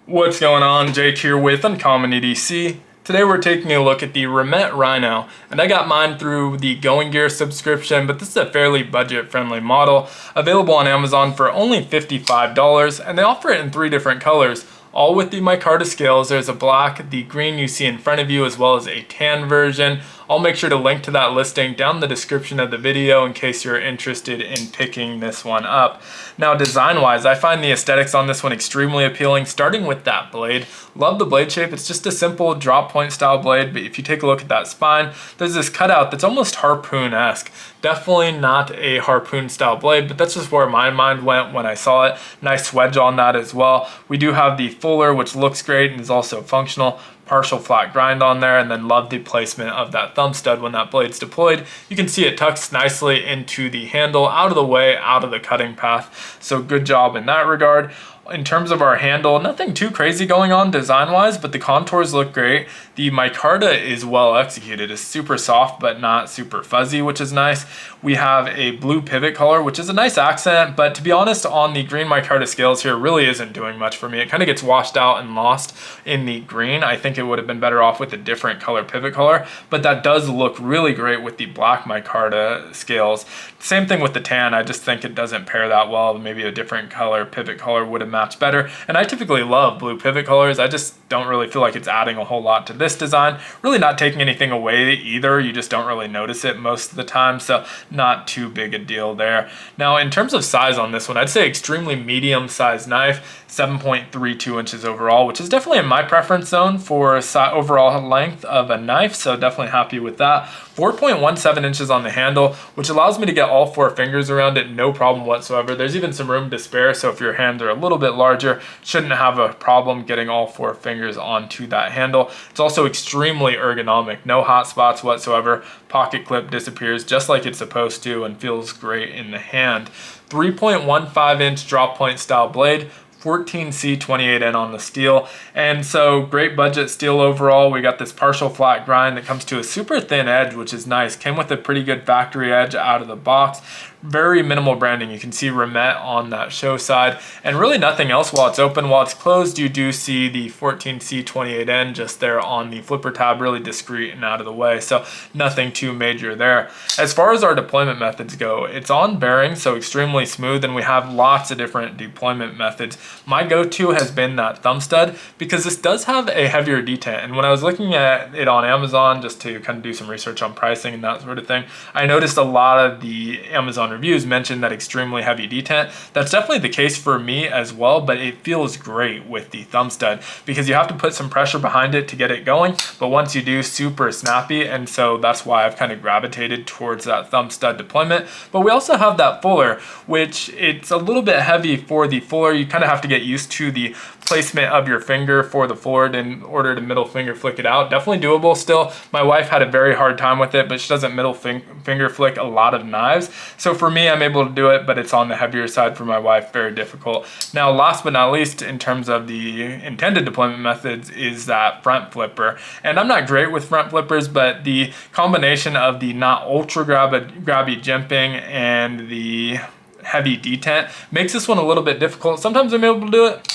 What's going on? Jake here with Uncommon EDC. Today we're taking a look at the Remette Rhino, and I got mine through the Going Gear subscription, but this is a fairly budget-friendly model, available on Amazon for only $55, and they offer it in 3 different colors, all with the micarta scales. There's a black, the green you see in front of you, as well as a tan version. I'll make sure to link to that listing down in the description of the video in case you're interested in picking this one up. Now, design-wise, I find the aesthetics on this one extremely appealing, starting with that blade. Love the blade shape. It's just a simple drop point style blade, but if you take a look at that spine, there's this cutout that's almost harpoon-esque. Definitely not a harpoon style blade, but that's just where my mind went when I saw it. Nice wedge on that as well. We do have the fuller, which looks great and is also functional. Partial flat grind on there, and then love the placement of that thumb stud when that blade's deployed. You can see it tucks nicely into the handle, out of the way, out of the cutting path. So good job in that regard. In terms of our handle, nothing too crazy going on design-wise, but the contours look great. The micarta is well executed. It's super soft, but not super fuzzy, which is nice. We have a blue pivot color, which is a nice accent, but to be honest, on the green micarta scales here, really isn't doing much for me. It kind of gets washed out and lost in the green. I think it would have been better off with a different color pivot color, but that does look really great with the black micarta scales. Same thing with the tan. I just think it doesn't pair that well. Maybe a different color pivot color would have match better. And I typically love blue pivot colors. I just don't really feel like it's adding a whole lot to this design. Really not taking anything away either. You just don't really notice it most of the time. So not too big a deal there. Now, in terms of size on this one, I'd say extremely medium sized knife, 7.32 inches overall, which is definitely in my preference zone for overall length of a knife. So definitely happy with that. 4.17 inches on the handle, which allows me to get all 4 fingers around it, no problem whatsoever. There's even some room to spare, so if your hands are a little bit larger, shouldn't have a problem getting all 4 fingers onto that handle. It's also extremely ergonomic, no hot spots whatsoever. Pocket clip disappears just like it's supposed to and feels great in the hand. 3.15 inch drop point style blade, 14C28N on the steel, and so great budget steel overall. We got this partial flat grind that comes to a super thin edge, which is nice. Came with a pretty good factory edge out of the box. Very minimal branding. You can see Remette on that show side, and really nothing else while it's open. While it's closed, you do see the 14C28N just there on the flipper tab, really discreet and out of the way, so nothing too major there. As far as our deployment methods go, it's on bearing, so extremely smooth, and we have lots of different deployment methods. My go-to has been that thumb stud because this does have a heavier detent, and when I was looking at it on Amazon just to kind of do some research on pricing and that sort of thing, I noticed a lot of the Amazon reviews mentioned that extremely heavy detent. That's definitely the case for me as well, but it feels great with the thumb stud because you have to put some pressure behind it to get it going, but once you do, super snappy, and so that's why I've kind of gravitated towards that thumb stud deployment. But we also have that fuller, which it's a little bit heavy for the fuller. You kind of have to get used to the placement of your finger for the forward in order to middle finger flick it out. Definitely doable still. My wife had a very hard time with it, but she doesn't middle finger flick a lot of knives. So for me, I'm able to do it, but it's on the heavier side for my wife, very difficult. Now, last but not least, in terms of the intended deployment methods, is that front flipper. And I'm not great with front flippers, but the combination of the not ultra grabby jimping and the heavy detent makes this one a little bit difficult. Sometimes I'm able to do it.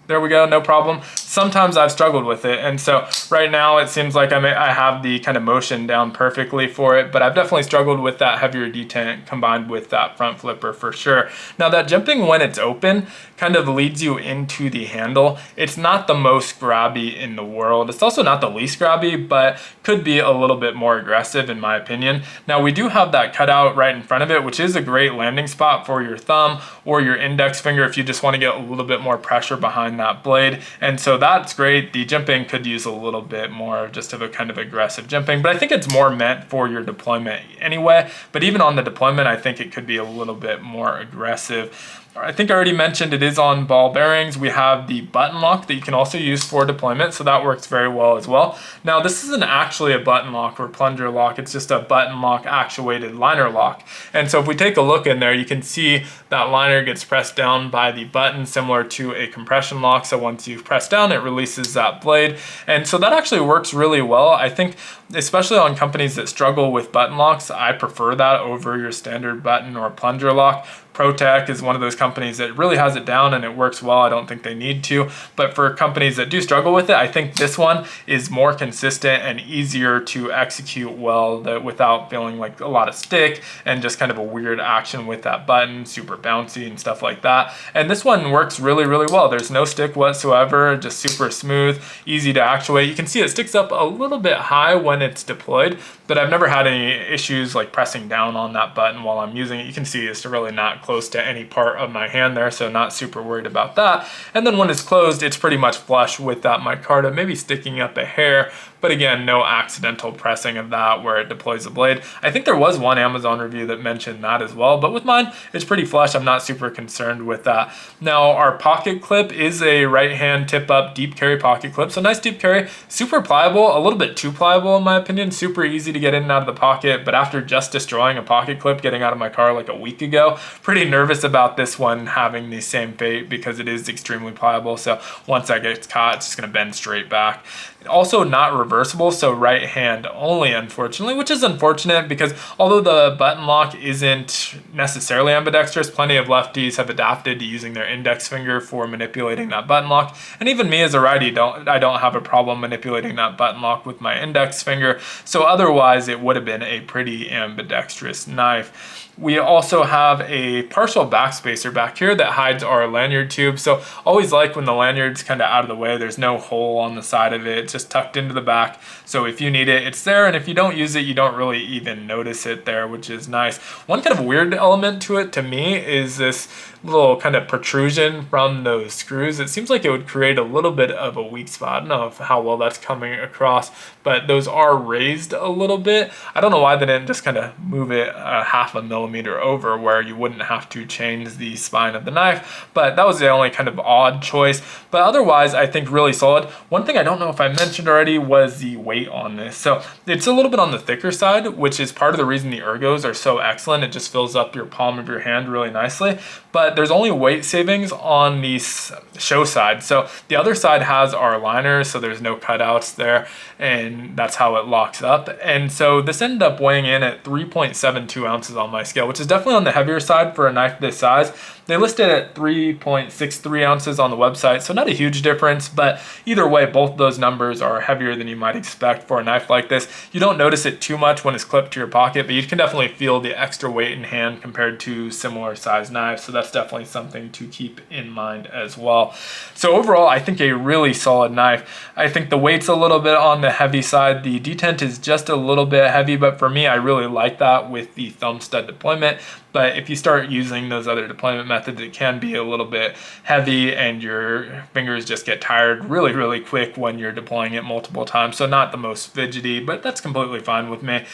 There we go, no problem. Sometimes I've struggled with it, and so right now it seems like I have the kind of motion down perfectly for it, but I've definitely struggled with that heavier detent combined with that front flipper for sure. Now, that jumping when it's open kind of leads you into the handle. It's not the most grabby in the world. It's also not the least grabby, but could be a little bit more aggressive in my opinion. Now, we do have that cutout right in front of it, which is a great landing spot for your thumb or your index finger if you just want to get a little bit more pressure behind that blade, and so that's great. The jimping could use a little bit more just of a kind of aggressive jimping, but I think it's more meant for your deployment anyway. But even on the deployment, I think it could be a little bit more aggressive. I think I already mentioned it is on ball bearings. We have the button lock that you can also use for deployment, so that works very well as well. Now, this isn't actually a button lock or plunger lock, it's just a button lock actuated liner lock. And so if we take a look in there, you can see that liner gets pressed down by the button, similar to a compression lock. So once you press down, it releases that blade. And so that actually works really well. I think especially on companies that struggle with button locks, I prefer that over your standard button or plunger lock. ProTech is one of those companies that really has it down and it works well. I don't think they need to, but for companies that do struggle with it, I think this one is more consistent and easier to execute well without feeling like a lot of stick and just kind of a weird action with that button, super bouncy and stuff like that. And this one works really, really well. There's no stick whatsoever, just super smooth, easy to actuate. You can see it sticks up a little bit high when it's deployed, but I've never had any issues like pressing down on that button while I'm using it. You can see it's really not close to any part of my hand there, so not super worried about that. And then when it's closed, it's pretty much flush with that micarta, maybe sticking up a hair, but again, no accidental pressing of that where it deploys the blade. I think there was one Amazon review that mentioned that as well, but with mine, it's pretty flush. I'm not super concerned with that. Now, our pocket clip is a right hand tip up deep carry pocket clip, so nice deep carry, super pliable, a little bit too pliable in my opinion, super easy to get in and out of the pocket, but after just destroying a pocket clip getting out of my car like a week ago, pretty nervous about this one having the same fate because it is extremely pliable, so once that gets caught, it's just gonna bend straight back. Also not reversible, so right hand only, unfortunately, which is unfortunate because although the button lock isn't necessarily ambidextrous, plenty of lefties have adapted to using their index finger for manipulating that button lock. And even me as a righty, I don't have a problem manipulating that button lock with my index finger. So otherwise it would have been a pretty ambidextrous knife. We also have a partial backspacer back here that hides our lanyard tube. So always like when the lanyard's kind of out of the way, there's no hole on the side of it, it's just tucked into the back. So if you need it, it's there. And if you don't use it, you don't really even notice it there, which is nice. One kind of weird element to it to me is this little kind of protrusion from those screws. It seems like it would create a little bit of a weak spot. I don't know how well that's coming across, but those are raised a little bit. I don't know why they didn't just kind of move it a half a millimeter over where you wouldn't have to change the spine of the knife, but that was the only kind of odd choice. But otherwise, I think really solid. One thing I don't know if I mentioned already was the weight on this. So it's a little bit on the thicker side, which is part of the reason the ergos are so excellent. It just fills up your palm of your hand really nicely. But there's only weight savings on the show side. So the other side has our liners, so there's no cutouts there, and that's how it locks up. And so this ended up weighing in at 3.72 ounces on my scale, which is definitely on the heavier side for a knife this size. They listed at 3.63 ounces on the website, so not a huge difference, but either way, both those numbers are heavier than you might expect for a knife like this. You don't notice it too much when it's clipped to your pocket, but you can definitely feel the extra weight in hand compared to similar size knives, so that's definitely something to keep in mind as well. So overall, I think a really solid knife. I think the weight's a little bit on the heavy side. The detent is just a little bit heavy, but for me, I really like that with the thumb stud deployment. But if you start using those other deployment methods, it can be a little bit heavy and your fingers just get tired really, really quick when you're deploying it multiple times. So not the most fidgety, but that's completely fine with me.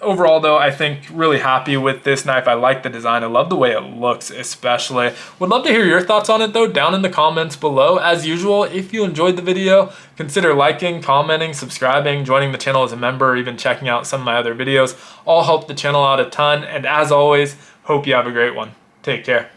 Overall though, I think really happy with this knife. I like the design. I love the way it looks especially. Would love to hear your thoughts on it though down in the comments below. As usual, if you enjoyed the video, consider liking, commenting, subscribing, joining the channel as a member, or even checking out some of my other videos. All help the channel out a ton. And as always, hope you have a great one. Take care.